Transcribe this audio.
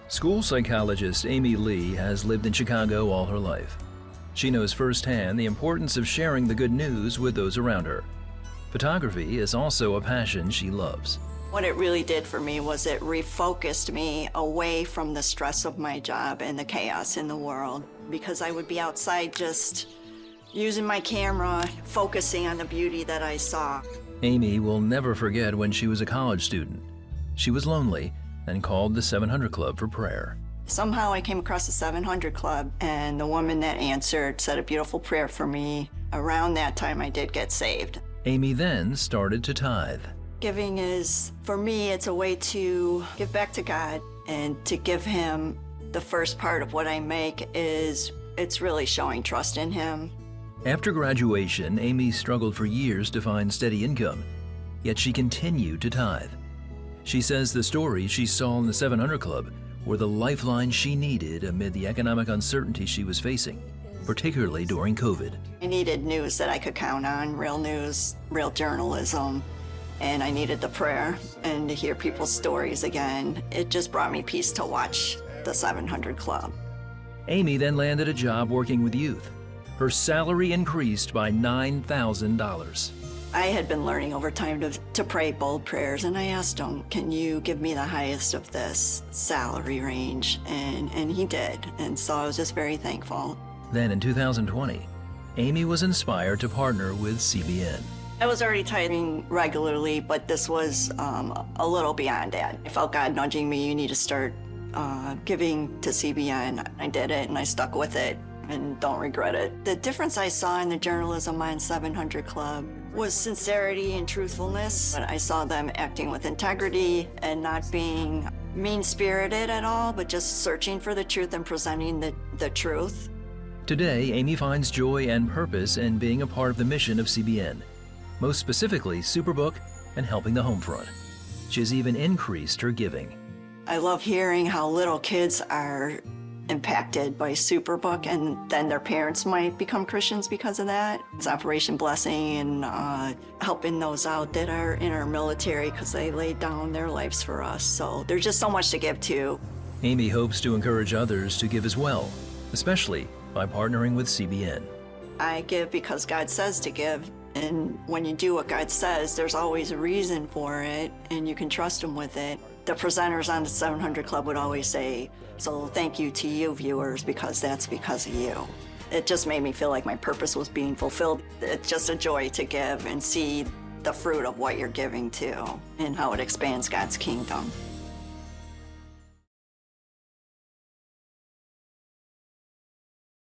School psychologist Amy Lee has lived in Chicago all her life. She knows firsthand the importance of sharing the good news with those around her. Photography is also a passion she loves. What it really did for me was it refocused me away from the stress of my job and the chaos in the world, because I would be outside just using my camera, focusing on the beauty that I saw. Amy will never forget when she was a college student. She was lonely and called the 700 Club for prayer. Somehow I came across the 700 Club, and the woman that answered said a beautiful prayer for me. Around that time, I did get saved. Amy then started to tithe. Giving is, for me, it's a way to give back to God and to give Him the first part of what I make. It's really showing trust in Him. After graduation, Amy struggled for years to find steady income, yet she continued to tithe. She says the stories she saw in the 700 Club were the lifeline she needed amid the economic uncertainty she was facing, particularly during COVID. I needed news that I could count on, real news, real journalism, and I needed the prayer and to hear people's stories again. It just brought me peace to watch the 700 Club. Amy then landed a job working with youth. Her salary increased by $9,000. I had been learning over time to pray bold prayers, and I asked him, can you give me the highest of this salary range? And he did, and so I was just very thankful. Then in 2020, Amy was inspired to partner with CBN. I was already tithing regularly, but this was a little beyond that. I felt God nudging me, you need to start giving to CBN. I did it, and I stuck with it, and don't regret it. The difference I saw in the journalism on 700 Club was sincerity and truthfulness. I saw them acting with integrity and not being mean-spirited at all, but just searching for the truth and presenting the truth. Today, Amy finds joy and purpose in being a part of the mission of CBN, most specifically Superbook and helping the home front. She has even increased her giving. I love hearing how little kids are impacted by Superbook, and then their parents might become Christians because of that. It's Operation Blessing and helping those out that are in our military because they laid down their lives for us. So there's just so much to give to. Amy hopes to encourage others to give as well, especially by partnering with CBN. I give because God says to give, and when you do what God says, there's always a reason for it, and you can trust Him with it. The presenters on the 700 Club would always say, so thank you to you viewers, because that's because of you. It just made me feel like my purpose was being fulfilled. It's just a joy to give and see the fruit of what you're giving to and how it expands God's kingdom.